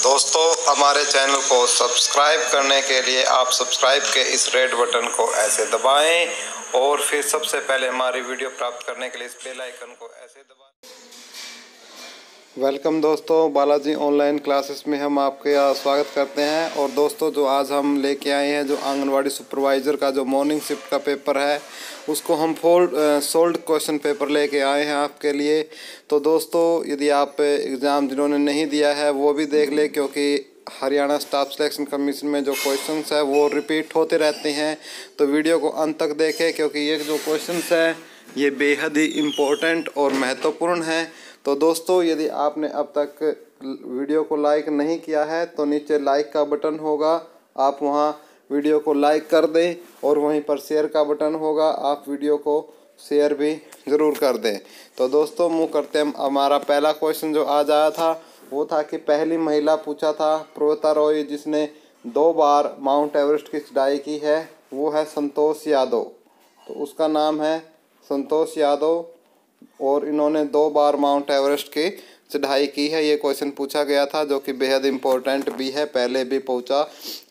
दोस्तों, हमारे चैनल को सब्सक्राइब करने के लिए आप सब्सक्राइब के इस रेड बटन को ऐसे दबाएं और फिर सबसे पहले हमारी वीडियो प्राप्त करने के लिए इस बेल आइकन को ऐसे दबाएं। वेलकम दोस्तों, बालाजी ऑनलाइन क्लासेस में हम आपके स्वागत करते हैं। और दोस्तों, जो आज हम लेके आए हैं जो आंगनवाड़ी सुपरवाइज़र का जो मॉर्निंग शिफ्ट का पेपर है उसको हम सोल्ड क्वेश्चन पेपर लेके आए हैं आपके लिए। तो दोस्तों, यदि आप एग्ज़ाम जिन्होंने नहीं दिया है वो भी देख ले, क्योंकि हरियाणा स्टाफ सिलेक्शन कमीशन में जो क्वेश्चंस है वो रिपीट होते रहते हैं। तो वीडियो को अंत तक देखें, क्योंकि ये जो क्वेश्चंस है ये बेहद ही इम्पोर्टेंट और महत्वपूर्ण है। तो दोस्तों, यदि आपने अब तक वीडियो को लाइक नहीं किया है तो नीचे लाइक का बटन होगा, आप वहां वीडियो को लाइक कर दें। और वहीं पर शेयर का बटन होगा, आप वीडियो को शेयर भी ज़रूर कर दें। तो दोस्तों, मुँह करते हैं हमारा पहला क्वेश्चन जो आज आया था वो था कि पहली महिला पूछा था पर्वता रॉय जिसने 2 बार माउंट एवरेस्ट की चढ़ाई की है, वो है संतोष यादव। तो उसका नाम है संतोष यादव और इन्होंने 2 बार माउंट एवरेस्ट की चढ़ाई की है। ये क्वेश्चन पूछा गया था जो कि बेहद इम्पोर्टेंट भी है, पहले भी पूछा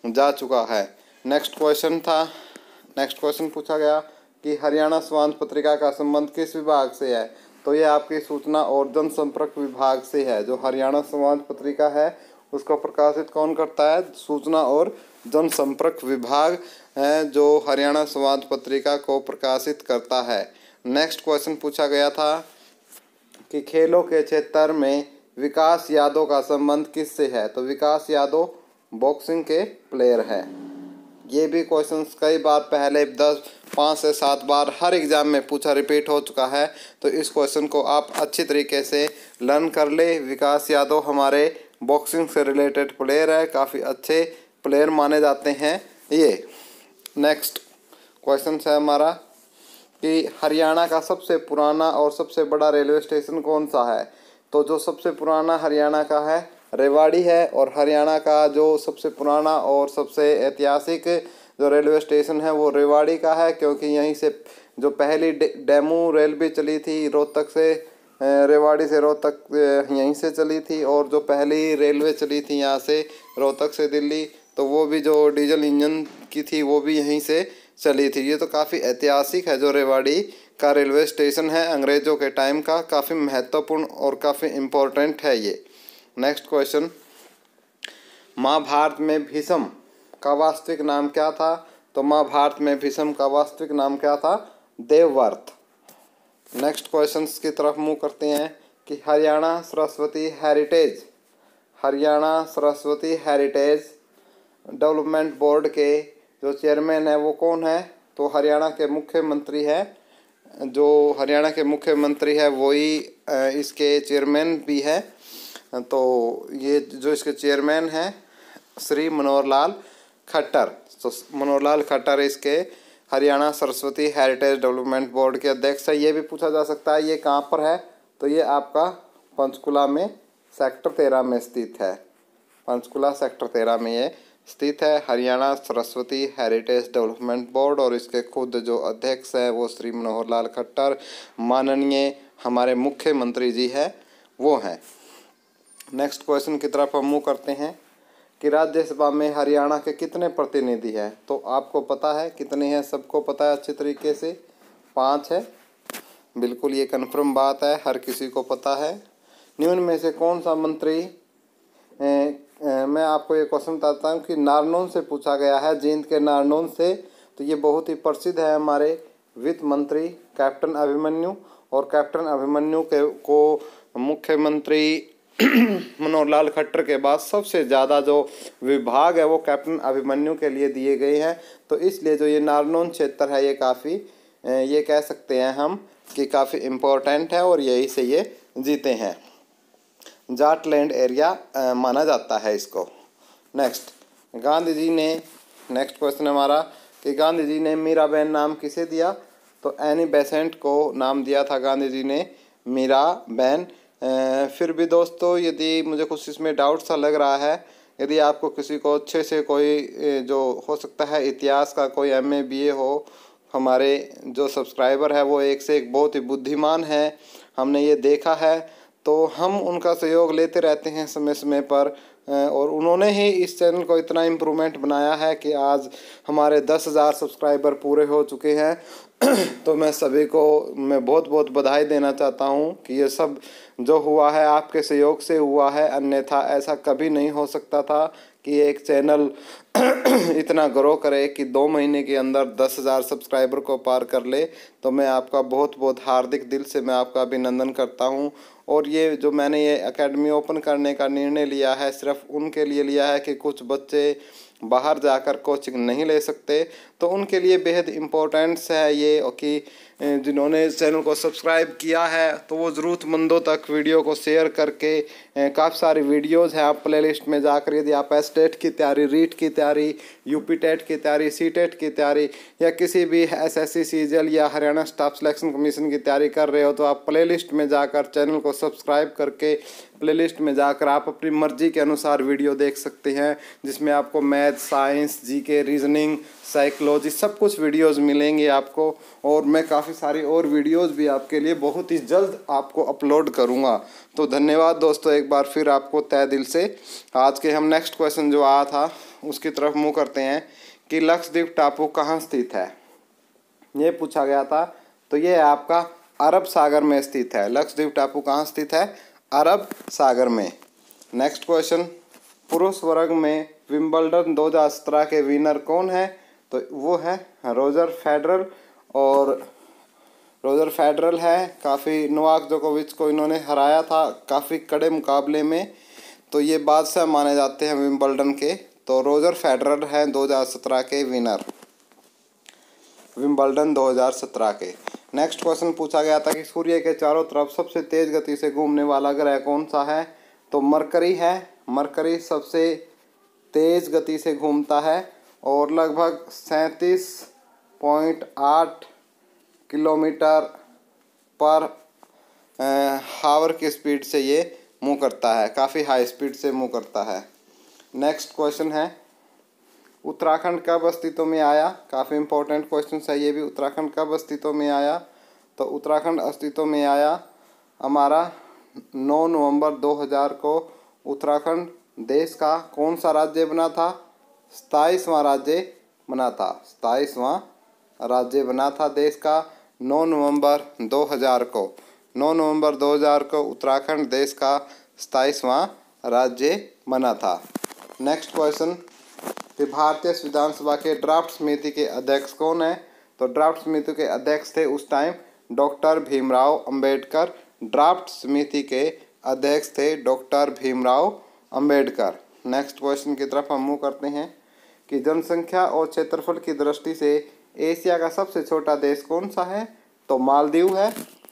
जा चुका है। नेक्स्ट क्वेश्चन पूछा गया कि हरियाणा स्वांत पत्रिका का संबंध किस विभाग से है। तो ये आपकी सूचना और जनसंपर्क विभाग से है। जो हरियाणा स्वांत पत्रिका है उसको प्रकाशित कौन करता है? सूचना और जनसंपर्क विभाग है जो हरियाणा स्वांत पत्रिका को प्रकाशित करता है। नेक्स्ट क्वेश्चन पूछा गया था कि खेलों के क्षेत्र में विकास यादव का संबंध किससे है। तो विकास यादव बॉक्सिंग के प्लेयर है। ये भी क्वेश्चंस कई बार पहले 5 से 7 बार हर एग्ज़ाम में पूछा, रिपीट हो चुका है। तो इस क्वेश्चन को आप अच्छी तरीके से लर्न कर ले। विकास यादव हमारे बॉक्सिंग से रिलेटेड प्लेयर है, काफ़ी अच्छे प्लेयर माने जाते हैं ये। नेक्स्ट क्वेश्चन है हमारा कि हरियाणा का सबसे पुराना और सबसे बड़ा रेलवे स्टेशन कौन सा है। तो जो सबसे पुराना हरियाणा का है रेवाड़ी है, और हरियाणा का जो सबसे पुराना और सबसे ऐतिहासिक जो रेलवे स्टेशन है वो रेवाड़ी का है, क्योंकि यहीं से जो पहली डेमू रेल भी चली थी रोहतक से, रेवाड़ी से रोहतक यहीं से चली थी। और जो पहली रेलवे चली थी यहाँ से रोहतक से दिल्ली, तो वो भी जो डीजल इंजन की थी वो भी यहीं से चली थी। ये तो काफ़ी ऐतिहासिक है जो रेवाड़ी का रेलवे स्टेशन है, अंग्रेज़ों के टाइम का, काफ़ी महत्वपूर्ण और काफ़ी इम्पोर्टेंट है ये। नेक्स्ट क्वेश्चन, महाभारत में भीष्म का वास्तविक नाम क्या था। तो महाभारत में भीष्म का वास्तविक नाम क्या था? देवव्रत। नेक्स्ट क्वेश्चंस की तरफ मुँह करते हैं कि Haryana Saraswati heritage development board के जो चेयरमैन है वो कौन है। तो हरियाणा के मुख्यमंत्री है। जो हरियाणा के मुख्यमंत्री है वही इसके चेयरमैन भी है। तो ये जो इसके चेयरमैन हैं श्री मनोहर लाल खट्टर। तो मनोहर लाल खट्टर इसके Haryana Saraswati heritage development board के अध्यक्ष है। ये भी पूछा जा सकता है ये कहाँ पर है। तो ये आपका पंचकुला में सेक्टर 13 में स्थित है। पंचकुला सेक्टर 13 में ये स्थित है Haryana Saraswati heritage development board. और इसके खुद जो अध्यक्ष है वो श्री मनोहर लाल खट्टर, माननीय हमारे मुख्यमंत्री जी है वो हैं। नेक्स्ट क्वेश्चन की तरफ हम मूव करते हैं कि राज्यसभा में हरियाणा के कितने प्रतिनिधि हैं। तो आपको पता है कितने हैं, सबको पता है अच्छी तरीके से, 5 है। बिल्कुल ये कन्फर्म बात है, हर किसी को पता है। निम्न में से कौन सा मंत्री मैं आपको ये क्वेश्चन बताता हूँ कि नारनौल से पूछा गया है, जींद के नारनौल से। तो ये बहुत ही प्रसिद्ध है हमारे वित्त मंत्री कैप्टन अभिमन्यु। और कैप्टन अभिमन्यु को मुख्यमंत्री मनोहर लाल खट्टर के बाद सबसे ज़्यादा जो विभाग है वो कैप्टन अभिमन्यु के लिए दिए गए हैं। तो इसलिए जो ये नारनौल क्षेत्र है ये काफ़ी ये कह सकते हैं हम कि काफ़ी इम्पोर्टेंट है और यही से ये जीते हैं। जाटलैंड एरिया माना जाता है इसको। नेक्स्ट क्वेश्चन हमारा कि गांधी जी ने मीराबेन नाम किसे दिया। तो एनी बेसेंट को नाम दिया था गांधी जी ने मीराबेन। फिर भी दोस्तों, यदि मुझे कुछ इसमें डाउट सा लग रहा है, यदि आपको किसी को अच्छे से कोई जो हो सकता है इतिहास का कोई MA BA हो, हमारे जो सब्सक्राइबर है वो एक से एक बहुत ही बुद्धिमान है, हमने ये देखा है। तो हम उनका सहयोग लेते रहते हैं समय समय पर। और उन्होंने ही इस चैनल को इतना इम्प्रूवमेंट बनाया है कि आज हमारे 10,000 सब्सक्राइबर पूरे हो चुके हैं। तो मैं सभी को मैं बहुत बहुत बधाई देना चाहता हूँ कि ये सब जो हुआ है आपके सहयोग से हुआ है, अन्यथा ऐसा कभी नहीं हो सकता था कि एक चैनल इतना ग्रो करे कि 2 महीने के अंदर 10,000 सब्सक्राइबर को पार कर ले। तो मैं आपका बहुत बहुत हार्दिक दिल से मैं आपका अभिनंदन करता हूँ। और ये जो मैंने ये एकेडमी ओपन करने का निर्णय लिया है, सिर्फ उनके लिए लिया है कि कुछ बच्चे बाहर जाकर कोचिंग नहीं ले सकते, तो उनके लिए बेहद इम्पोर्टेंट्स है ये कि जिन्होंने इस चैनल को सब्सक्राइब किया है तो वो ज़रूरतमंदों तक वीडियो को शेयर करके काफ़ी सारी वीडियोज़ हैं, आप प्लेलिस्ट में जाकर यदि आप टेट की तैयारी, रीट की तैयारी, यूपी टेट की तैयारी, सी टेट की तैयारी या किसी भी एसएससी सीजीएल या हरियाणा स्टाफ सिलेक्शन कमीशन की तैयारी कर रहे हो, तो आप प्लेलिस्ट में जाकर चैनल को सब्सक्राइब करके प्लेलिस्ट में जाकर आप अपनी मर्जी के अनुसार वीडियो देख सकते हैं, जिसमें आपको math, science, GK, reasoning, psychology सब कुछ वीडियोस मिलेंगे आपको। और मैं काफ़ी सारी और वीडियोस भी आपके लिए बहुत ही जल्द आपको अपलोड करूंगा। तो धन्यवाद दोस्तों, एक बार फिर आपको तहे दिल से। आज के हम नेक्स्ट क्वेश्चन जो आया था उसकी तरफ मूव करते हैं कि लक्षद्वीप टापू कहाँ स्थित है, ये पूछा गया था। तो ये आपका अरब सागर में स्थित है। लक्षद्वीप टापू कहाँ स्थित है? अरब सागर में। नेक्स्ट क्वेश्चन, पुरुष वर्ग में विंबलडन 2017 के विनर कौन है? तो वो है रोजर फेडरल। और रोजर फेडरल है, काफ़ी नोवाक जोकोविच को इन्होंने हराया था काफ़ी कड़े मुकाबले में, तो ये बादशाह माने जाते हैं विंबलडन के। तो रोजर फेडरल हैं 2017 के विनर, विंबलडन 2017 के। नेक्स्ट क्वेश्चन पूछा गया था कि सूर्य के चारों तरफ सबसे तेज गति से घूमने वाला ग्रह कौन सा है? तो मरकरी है। मरकरी सबसे तेज गति से घूमता है और लगभग 37.8 किलोमीटर पर हावर की स्पीड से ये मूव करता है, काफ़ी हाई स्पीड से मूव करता है। नेक्स्ट क्वेश्चन है, उत्तराखंड कब अस्तित्व में आया? काफ़ी इंपॉर्टेंट क्वेश्चन है ये भी। उत्तराखंड कब अस्तित्व में आया? तो उत्तराखंड अस्तित्व में आया हमारा 9 नवंबर 2000 को। उत्तराखंड देश का कौन सा राज्य बना था? 27वां राज्य बना था। 27वां राज्य बना था देश का 9 नवंबर 2000 को। 9 नवंबर 2000 को उत्तराखंड देश का 27वां राज्य बना था। नेक्स्ट क्वेश्चन कि भारतीय संविधान सभा के ड्राफ्ट समिति के अध्यक्ष कौन है? तो ड्राफ्ट समिति के अध्यक्ष थे उस time doctor Bhimrao Ambedkar. Draft समिति के अध्यक्ष थे doctor Bhimrao Ambedkar. Next question की तरफ हम मूव करते हैं कि जनसंख्या और क्षेत्रफल की दृष्टि से एशिया का सबसे छोटा देश कौन सा है? तो मालदीव है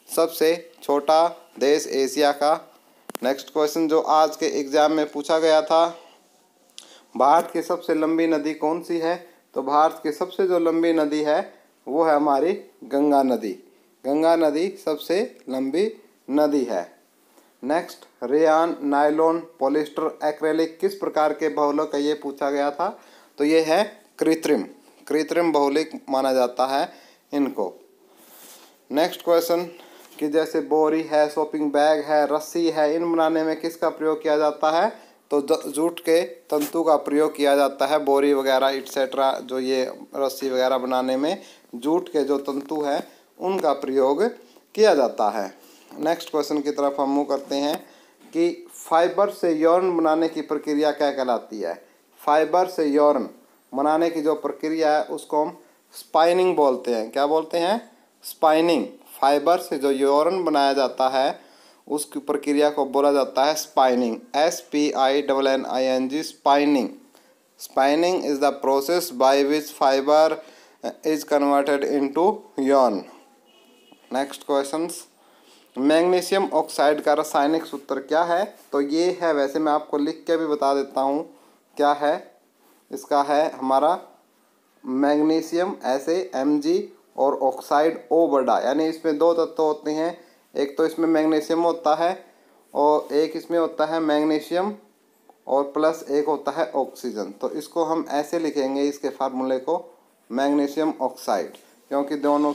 सबसे छोटा देश एशिया का। नेक्स्ट क्वेश्चन जो आज के एग्जाम में पूछा गया था, भारत की सबसे लंबी नदी कौन सी है? तो भारत की सबसे जो लंबी नदी है वो है हमारी गंगा नदी। गंगा नदी सबसे लंबी नदी है। Next, rayon, nylon, polyester, acrylic किस प्रकार के बहुलक है, ये पूछा गया था। तो ये है कृत्रिम, कृत्रिम बहुलक माना जाता है इनको। नेक्स्ट क्वेश्चन कि जैसे बोरी है, शॉपिंग बैग है, रस्सी है, इन बनाने में किसका प्रयोग किया जाता है? तो जूट के तंतु का प्रयोग किया जाता है। बोरी वगैरह इट्सेट्रा जो ये रस्सी वगैरह बनाने में जूट के जो तंतु हैं उनका प्रयोग किया जाता है। नेक्स्ट क्वेश्चन की तरफ हम मूव करते हैं कि फाइबर से यौन बनाने की प्रक्रिया क्या कहलाती है? फाइबर से यौन बनाने की जो प्रक्रिया है उसको हम स्पाइनिंग बोलते हैं। क्या बोलते हैं? स्पाइनिंग। फाइबर से जो यौन बनाया जाता है उसकी प्रक्रिया को बोला जाता है spinning. SPINNING, spinning. Spinning is the process by which fibre is converted into yarn. Next questions, magnesium oxide का रासायनिक सूत्र क्या है? तो ये है, वैसे मैं आपको लिख के भी बता देता हूँ क्या है। इसका है हमारा मैग्नीशियम ऐसे Mg और ऑक्साइड O बड़ा, यानी इसमें दो तत्व होते हैं। एक तो इसमें मैग्नीशियम होता है और एक इसमें होता है मैग्नीशियम और प्लस एक होता है ऑक्सीजन। तो इसको हम ऐसे लिखेंगे इसके फार्मूले को, मैग्नीशियम ऑक्साइड, क्योंकि दोनों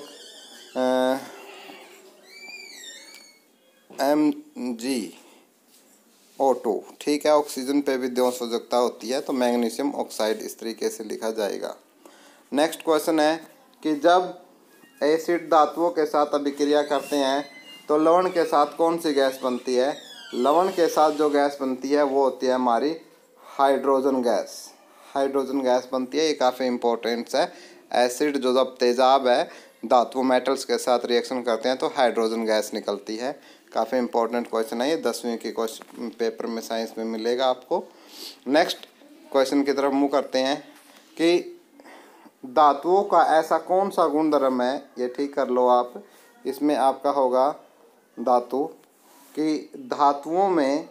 Mg O2, ठीक है। ऑक्सीजन पे भी 2 संयोजकता होती है, तो मैग्नीशियम ऑक्साइड इस तरीके से लिखा जाएगा। नेक्स्ट क्वेश्चन है कि जब एसिड धातुओं के साथ अभिक्रिया करते हैं तो लवण के साथ कौन सी गैस बनती है? लवण के साथ जो गैस बनती है वो होती है हमारी हाइड्रोजन गैस। हाइड्रोजन गैस बनती है, ये काफ़ी इंपॉर्टेंट है। एसिड जो जब तेजाब है धातु मेटल्स के साथ रिएक्शन करते हैं तो हाइड्रोजन गैस निकलती है। काफ़ी इंपॉर्टेंट क्वेश्चन है ये, 10वीं के क्वेश्चन पेपर में साइंस में मिलेगा आपको। नेक्स्ट क्वेश्चन की तरफ मूव करते हैं कि धातुओं का ऐसा कौन सा गुणधर्म है, ये ठीक कर लो आप। इसमें आपका होगा धातु कि धातुओं में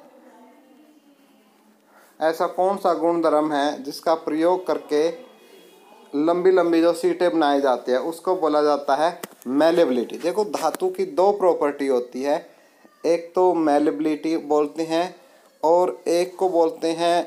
ऐसा कौन सा गुणधर्म है जिसका प्रयोग करके लंबी लंबी जो सीटें बनाई जाती है उसको बोला जाता है मेलेबिलिटी। देखो धातु की 2 प्रॉपर्टी होती है, एक तो मेलेबिलिटी बोलते हैं और एक को बोलते हैं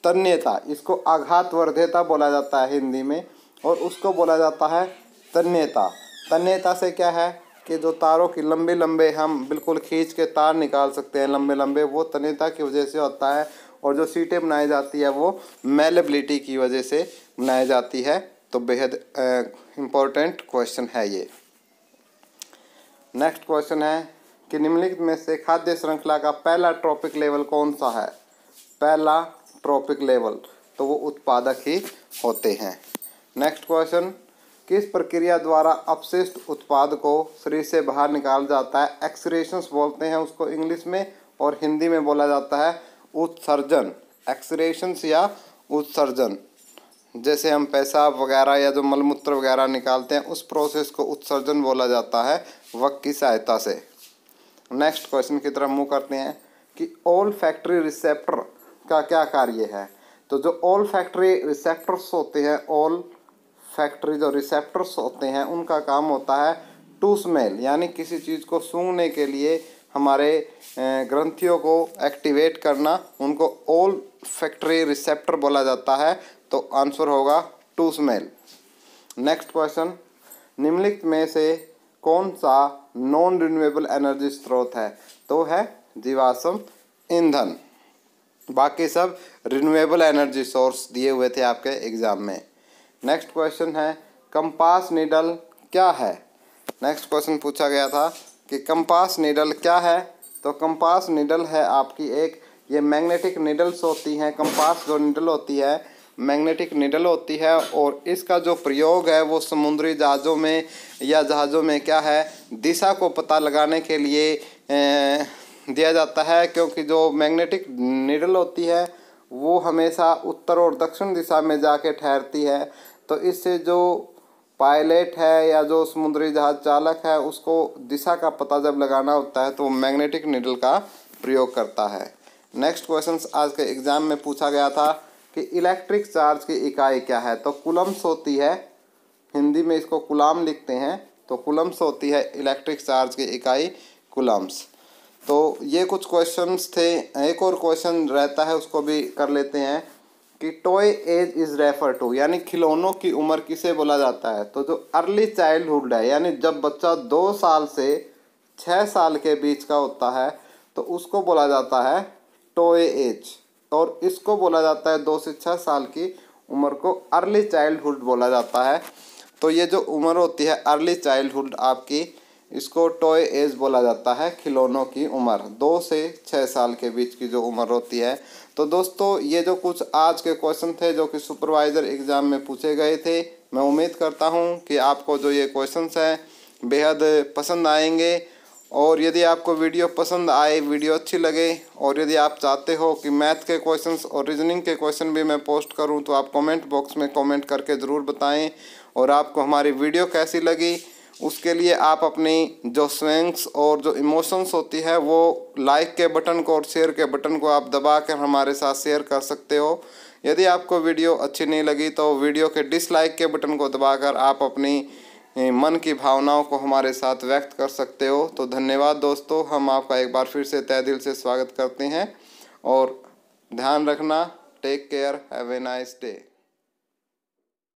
तन्यता। इसको आघातवर्ध्यता बोला जाता है हिंदी में, और उसको बोला जाता है तन्यता। तन्यता से क्या है कि जो तारों की लंबे लंबे हम बिल्कुल खींच के तार निकाल सकते हैं लंबे लंबे, वो तन्यता की वजह से होता है। और जो सीटें बनाई जाती है वो मेलेबिलिटी की वजह से बनाई जाती है। तो बेहद इम्पोर्टेंट क्वेश्चन है ये। नेक्स्ट क्वेश्चन है कि निम्नलिखित में से खाद्य श्रृंखला का पहला ट्रॉपिक लेवल कौन सा है? पहला ट्रॉपिक लेवल, तो वो उत्पादक ही होते हैं। नेक्स्ट क्वेश्चन, किस प्रक्रिया द्वारा अपशिष्ट उत्पाद को शरीर से बाहर निकाल जाता है? एक्सक्रीशंस बोलते हैं उसको इंग्लिश में, और हिंदी में बोला जाता है उत्सर्जन। एक्सक्रीशंस या उत्सर्जन, जैसे हम पेशाब वगैरह या जो मलमूत्र वगैरह निकालते हैं उस प्रोसेस को उत्सर्जन बोला जाता है वक की सहायता से। नेक्स्ट क्वेश्चन की तरफ मूव करते हैं कि ओल फैक्ट्री रिसेप्टर का क्या कार्य है? तो जो ओल फैक्ट्री रिसेप्टर्स होते हैं, ओल फैक्ट्री जो रिसेप्टर्स होते हैं उनका काम होता है टू स्मेल, यानी किसी चीज़ को सूंघने के लिए हमारे ग्रंथियों को एक्टिवेट करना, उनको ओल फैक्ट्री रिसेप्टर बोला जाता है। तो आंसर होगा टू स्मेल। नेक्स्ट क्वेश्चन, निम्नलिखित में से कौन सा नॉन रिन्यूएबल एनर्जी स्रोत है? तो है जीवाश्म ईंधन। बाकी सब रिन्यूएबल एनर्जी सोर्स दिए हुए थे आपके एग्जाम में। नेक्स्ट क्वेश्चन है कंपास नीडल क्या है? नेक्स्ट क्वेश्चन पूछा गया था कि कंपास नीडल क्या है? तो कंपास नीडल है आपकी एक, ये मैग्नेटिक नीडल्स होती हैं। कंपास जो नीडल होती है मैग्नेटिक नीडल होती है, और इसका जो प्रयोग है वो समुद्री जहाज़ों में या जहाज़ों में क्या है दिशा को पता लगाने के लिए दिया जाता है, क्योंकि जो मैग्नेटिक नीडल होती है वो हमेशा उत्तर और दक्षिण दिशा में जाके ठहरती है। तो इससे जो पायलट है या जो समुद्री जहाज चालक है उसको दिशा का पता जब लगाना होता है तो वो मैग्नेटिक नीडल का प्रयोग करता है। नेक्स्ट क्वेश्चन आज के एग्जाम में पूछा गया था कि इलेक्ट्रिक चार्ज की इकाई क्या है? तो कूलम्स होती है, हिंदी में इसको कूलाम लिखते हैं, तो कूलम्स होती है इलेक्ट्रिक चार्ज की इकाई कूलम्स। तो ये कुछ क्वेश्चंस थे। एक और क्वेश्चन रहता है उसको भी कर लेते हैं कि toy as is refer to, यानी खिलौनों की उम्र किसे बोला जाता है? तो जो अर्ली चाइल्डहुड है, यानी जब बच्चा 2 साल से 6 साल के बीच का होता है तो उसको बोला जाता है टॉय एज, और इसको बोला जाता है 2 से 6 साल की उम्र को अर्ली चाइल्डहुड बोला जाता है। तो ये जो उम्र होती है अर्ली चाइल्डहुड आपकी, इसको टॉय एज बोला जाता है, खिलौनों की उम्र 2 से 6 साल के बीच की जो उम्र होती है। तो दोस्तों ये जो कुछ आज के क्वेश्चन थे जो कि सुपरवाइज़र एग्ज़ाम में पूछे गए थे, मैं उम्मीद करता हूं कि आपको जो ये क्वेश्चंस हैं बेहद पसंद आएंगे। और यदि आपको वीडियो पसंद आए, वीडियो अच्छी लगे, और यदि आप चाहते हो कि मैथ के क्वेश्चंस और रीजनिंग के क्वेश्चन भी मैं पोस्ट करूं, तो आप कमेंट बॉक्स में कमेंट करके ज़रूर बताएं। और आपको हमारी वीडियो कैसी लगी उसके लिए आप अपनी जो स्विंग्स और जो इमोशंस होती है वो लाइक के बटन को और शेयर के बटन को आप दबा कर हमारे साथ शेयर कर सकते हो। यदि आपको वीडियो अच्छी नहीं लगी तो वीडियो के डिसलाइक के बटन को दबाकर आप अपनी मन की भावनाओं को हमारे साथ व्यक्त कर सकते हो। तो धन्यवाद दोस्तों, हम आपका एक बार फिर से तहे दिल से स्वागत करते हैं, और ध्यान रखना, take care, have a nice day.